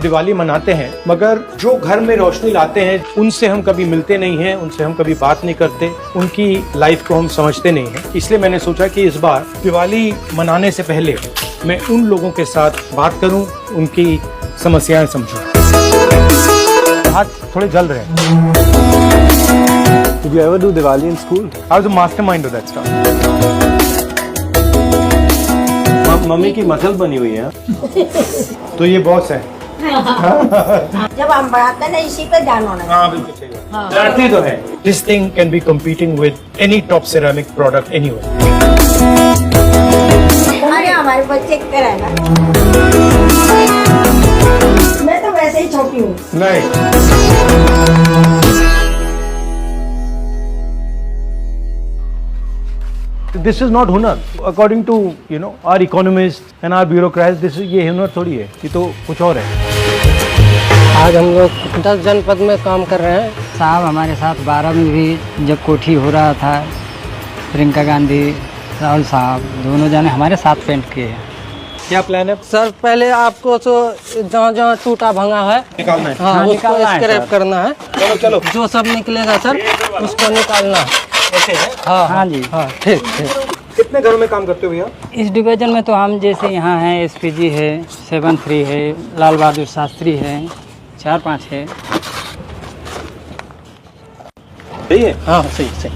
दिवाली मनाते हैं, मगर जो घर में रोशनी लाते हैं उनसे हम कभी मिलते नहीं हैं, उनसे हम कभी बात नहीं करते, उनकी लाइफ को हम समझते नहीं हैं। इसलिए मैंने सोचा कि इस बार दिवाली मनाने से पहले मैं उन लोगों के साथ बात करूं, उनकी समस्याएं समझूं। हाथ थोड़े जल रहे हैं। Did you ever do Diwali in school? I was the mastermind of that stuff. Mummy की मसल बनी हुई है। तो ये बॉस है। जब हम बढ़ाते ना इसी पे ध्यान होना। हाँ बिल्कुल सही बात। जानते तो है। This thing can be competing with any top ceramic product anywhere. अरे हमारे बच्चे की तरह है ना। मैं तो वैसे ही छोटी हूँ। नहीं। This is not हुनर. According to our economists and our bureaucrats, this is ये हुनर थोड़ी है, ये तो कुछ और है। आज हम लोग 10 जनपद में काम कर रहे हैं। साहब हमारे साथ 12 में भी जब कोठी हो रहा था, प्रियंका गांधी, राहुल साहब दोनों जाने हमारे साथ पेंट किए हैं। क्या प्लान है सर? पहले आपको तो जहाँ टूटा भंगा है निकालना है। हाँ, उसको स्क्रैप करना है। चलो चलो, जो सब निकलेगा सर उसको निकालना है। ऐसे है। हाँ जी, हाँ ठीक ठीक। कितने घरों में काम करते हो भैया? इस डिवीजन में तो हम जैसे यहाँ हैं, एसपीजी है, 7-3 है, लाल बहादुर शास्त्री है, 4-5 है। सही है। हाँ सही सही।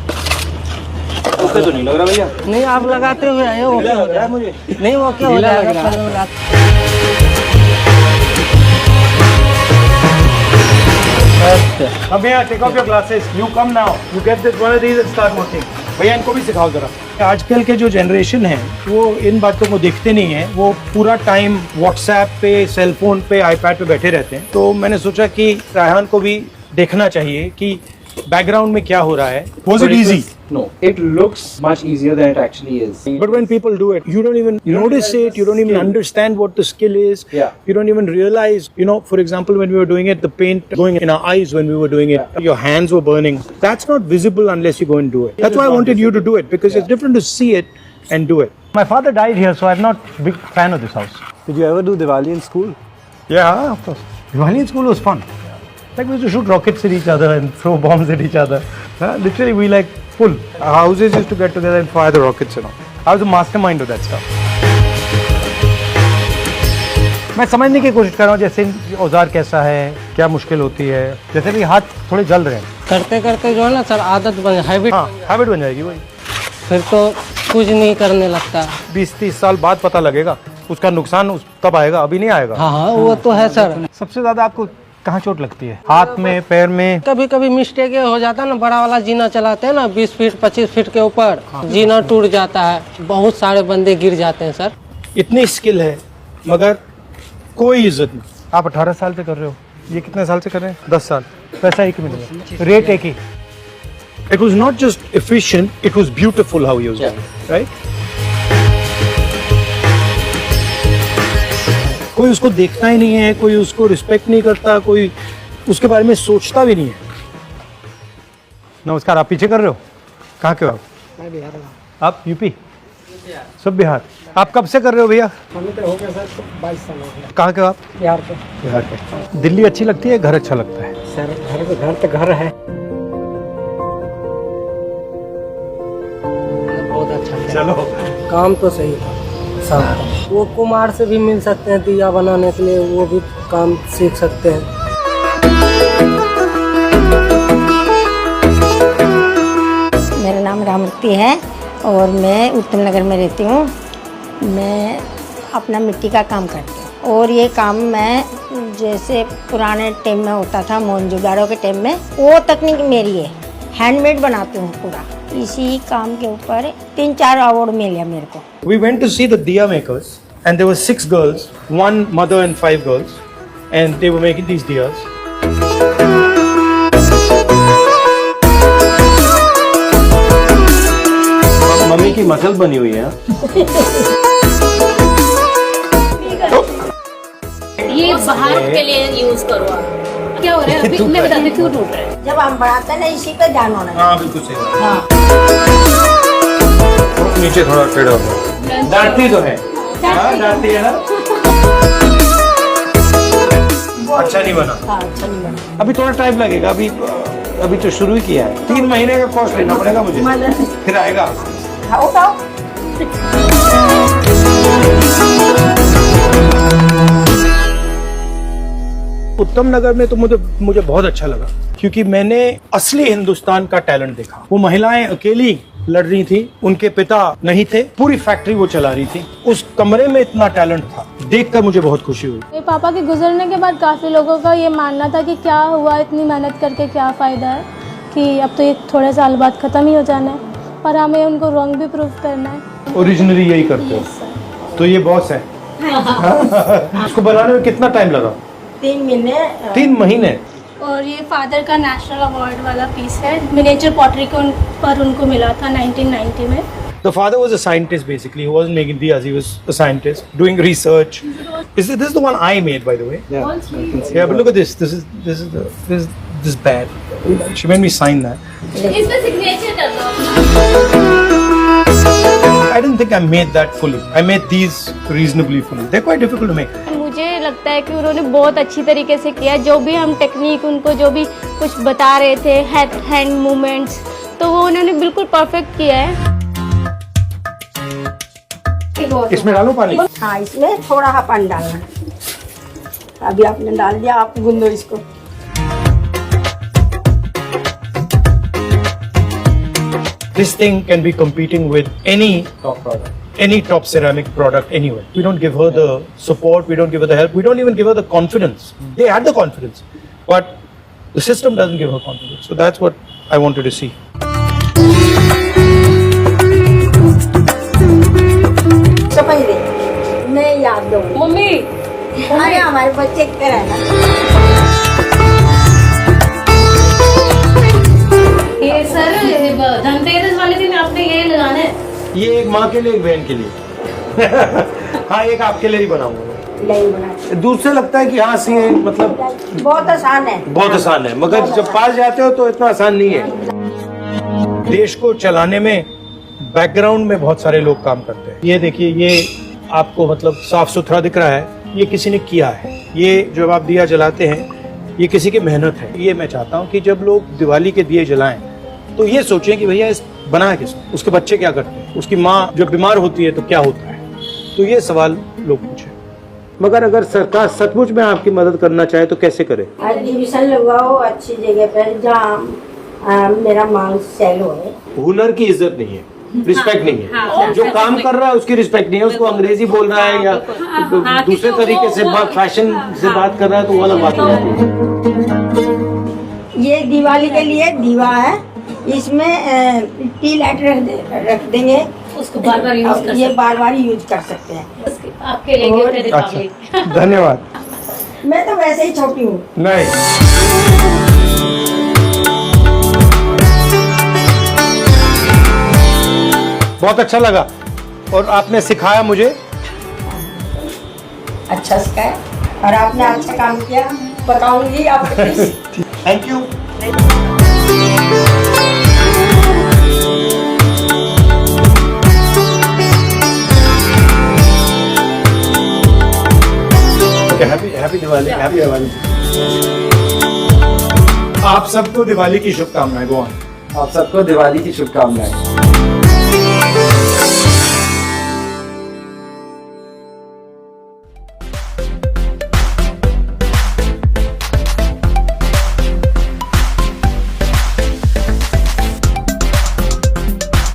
उससे तो नहीं लग रहा भैया। नहीं आप लगाते हुए आए वो क्या हो रहा है मुझे? नहीं वो क्या हो जाएगा? अब भैया take off your glasses, you come now, you get this one of these and start working. भैया इनको भी सिखाओ जरा। आजकल के जो जनरेशन है वो इन बातों को देखते नहीं है, वो पूरा टाइम व्हाट्सएप पे, सेलफोन पे, आईपैड पे बैठे रहते हैं। तो मैंने सोचा कि रायहान को भी देखना चाहिए कि बैकग्राउंड में क्या हो रहा है। Was it easy? No, it looks much easier than it actually is. But when people do it, you don't even notice it, you don't even understand what the skill is. Yeah. You don't even realize, for example, when we were doing it, the paint going in our eyes when we were doing it, your hands were burning. That's not visible unless you go and do it. That's why I wanted you to do it, because it's different to see it and do it. My father died here, so I'm not a big fan of this house. Did you ever do Diwali in school? Yeah, of course. Diwali in school was fun. Like we used to shoot rockets at each other and throw bombs at each other. Literally, we like full. Our houses used to get together and fire the rockets and all. I was the mastermind of that stuff. मैं समझने की कोशिश कर रहा हूँ जैसे औजार कैसा है, क्या मुश्किल होती है। जैसे कि हाथ थोड़े जल रहे हैं। करते करते जो है ना सर आदत बन हैबिट। हाँ, हैबिट बन जाएगी वही। फिर तो कुछ नहीं करने लगता। 20-30 साल बाद पता लगेगा उसका नुकसान, तब आएगा, अभी नहीं आएगा। हाँ हाँ वो तो है सर। सबसे ज्यादा आपको कहाँ चोट लगती है? हाथ में, पैर में? कभी कभी मिस्टेक ये हो जाता है ना, बड़ा वाला जीना चलाते हैं ना 20 फीट 25 फीट के ऊपर, जीना टूट जाता है, बहुत सारे बंदे गिर जाते हैं सर। इतनी स्किल है मगर कोई इज्जत नहीं। आप 18 साल से कर रहे हो, ये कितने साल से कर रहे हैं? 10 साल। पैसा एक ही मिलेगा, रेट एक ही। It was not just efficient, it was beautiful how he was doing it, right? कोई उसको देखता ही नहीं है, कोई उसको रिस्पेक्ट नहीं करता, कोई उसके बारे में सोचता भी नहीं है। नमस्कार, आप पीछे कर रहे हो? कहाँ के हो आप? मैं बिहार का। आप यूपी? सब बिहार। आप कब से कर रहे हो भैया? हमें तो हो गया सर 22 साल हो गया। कहाँ के हो आप? बिहार के। बिहार के। दिल्ली अच्छी लगती है, घर अच्छा लगता है? सर घर तो घर है, बहुत अच्छा है। चलो, काम तो सही था सब। वो कुम्हार से भी मिल सकते हैं दिया बनाने के लिए, वो भी काम सीख सकते हैं। मेरा नाम रामवती है और मैं उत्तम नगर में रहती हूँ। मैं अपना मिट्टी का काम करती हूँ और ये काम मैं जैसे पुराने टाइम में होता था, मोहनजोदाड़ो के टाइम में, वो तकनीक मेरी है। हैंडमेड बनाती हूँ पूरा। इसी काम के ऊपर 3-4 अवार्ड मिले मेरे को। We went to see the diya makers and there were 6 girls, 1 mother and 5 girls, and they were making these diyas. Mummy की मसल बनी हुई है। ये बाहर के लिए यूज करो आप। क्या हो रहा है अभी? मैं बताती हूँ क्यों टूट रहा है। जब हम बढ़ाते हैं ना इसी पे ध्यान होना। हाँ बिल्कुल सही। हाँ। नीचे थोड़ा टेढ़ा हो। डांटती तो है। हाँ डांटती है ना। अच्छा नहीं बना। हाँ, अच्छा नहीं बना। अभी थोड़ा टाइम लगेगा, अभी तो शुरू ही किया है। 3 महीने का कोर्स लेना पड़ेगा मुझे, फिर आएगा। खाओ खाओ। उत्तम नगर में तो मुझे बहुत अच्छा लगा, क्योंकि मैंने असली हिंदुस्तान का टैलेंट देखा। वो महिलाएं अकेली लड़ रही थी, उनके पिता नहीं थे, पूरी फैक्ट्री वो चला रही थी। उस कमरे में इतना टैलेंट था, देखकर मुझे बहुत खुशी हुई। मेरे पापा के गुजरने के बाद काफ़ी लोगों का ये मानना था कि क्या हुआ, इतनी मेहनत करके क्या फ़ायदा है, कि अब तो ये थोड़े साल बाद ख़त्म ही हो जाना है, पर हमें उनको रॉन्ग भी प्रूव करना है। ओरिजिनली यही करते हो, तो ये बॉस है। इसको बनाने में कितना टाइम लगा? 3 महीने। 3 महीने। और ये फादर का नेशनल अवार्ड वाला पीस है, मिनिएचर पॉटरी पर उनको मिला था 1990 में। The father was a scientist basically. He wasn't making diyas. He was a scientist doing research. This is the one I made, by the way. Yeah. Yeah, but look at this. This is bad. She made me sign that. इसमें signature करना। I didn't think I made that fully. I made these reasonably fully. They're quite difficult to make. मुझे लगता है कि उन्होंने बहुत अच्छी तरीके से किया, जो भी हम टेक्निक उनको जो भी कुछ बता रहे थे, हैंड मूवमेंट्स, तो वो उन्होंने बिल्कुल परफेक्ट किया है। इसमें डालो पानी। हाँ, इसमें थोड़ा सा पानी डालना है। अभी आपने डाल दिया, आप गूंदो इसको। This thing can be competing with any top product, any top ceramic product anywhere. We don't give her the support, we don't give her the help, we don't even give her the confidence. They had the confidence, but the system doesn't give her confidence. So that's what I wanted to see. समझ रहे, मैं याद दूँ। Mummy अरे हमारे बच्चे की तरह है ना। ये सर धनतेरस वाले दिन आपने ये लगाना है। ये एक माँ के लिए, एक बहन के लिए। हाँ, एक आपके लिए ही बनाऊंगा। नहीं बना। दूर से लगता है कि हाँ सी, मतलब बहुत आसान है। बहुत आसान है, मगर जब पास जाते हो तो इतना आसान नहीं है। देश को चलाने में बैकग्राउंड में बहुत सारे लोग काम करते हैं। ये देखिए, ये आपको मतलब साफ सुथरा दिख रहा है, ये किसी ने किया है। ये जब आप दिया जलाते हैं, ये किसी की मेहनत है। ये मैं चाहता हूँ कि जब लोग दिवाली के दिए जलाएं तो ये सोचें कि भैया इस बनाया किसने, उसके बच्चे क्या करते हैं, उसकी माँ जब बीमार होती है तो क्या होता है। तो ये सवाल लोग पूछें। मगर अगर सरकार सचमुच में आपकी मदद करना चाहे तो कैसे करे? एग्जीबिशन लगवाओ अच्छी जगह पर, जहाँ मेरा माल सेल होए। हुनर की इज्जत नहीं है, रिस्पेक्ट नहीं है। जो काम कर रहा है उसकी रिस्पेक्ट नहीं है। उसको अंग्रेजी बोल रहा है या दूसरे तरीके से फैशन से बात कर रहा है तो वो अलग बात हो जाती है। ये दिवाली के लिए दीवा है, इसमें टी लाइट रख देंगे, उसको बार बार यूज कर ये बार बार यूज कर सकते हैं। आपके लिए गिफ्ट है दीपावली। अच्छा, धन्यवाद। मैं तो वैसे ही छोटी हूँ। नहीं, बहुत अच्छा लगा और आपने सिखाया मुझे। अच्छा सिखाया और आपने अच्छा काम किया, बताऊंगी आपको। Thank you. Happy Diwali, happy Diwali. आप सबको दिवाली की शुभकामनाएं। Go on. आप सबको दिवाली की शुभकामनाएं।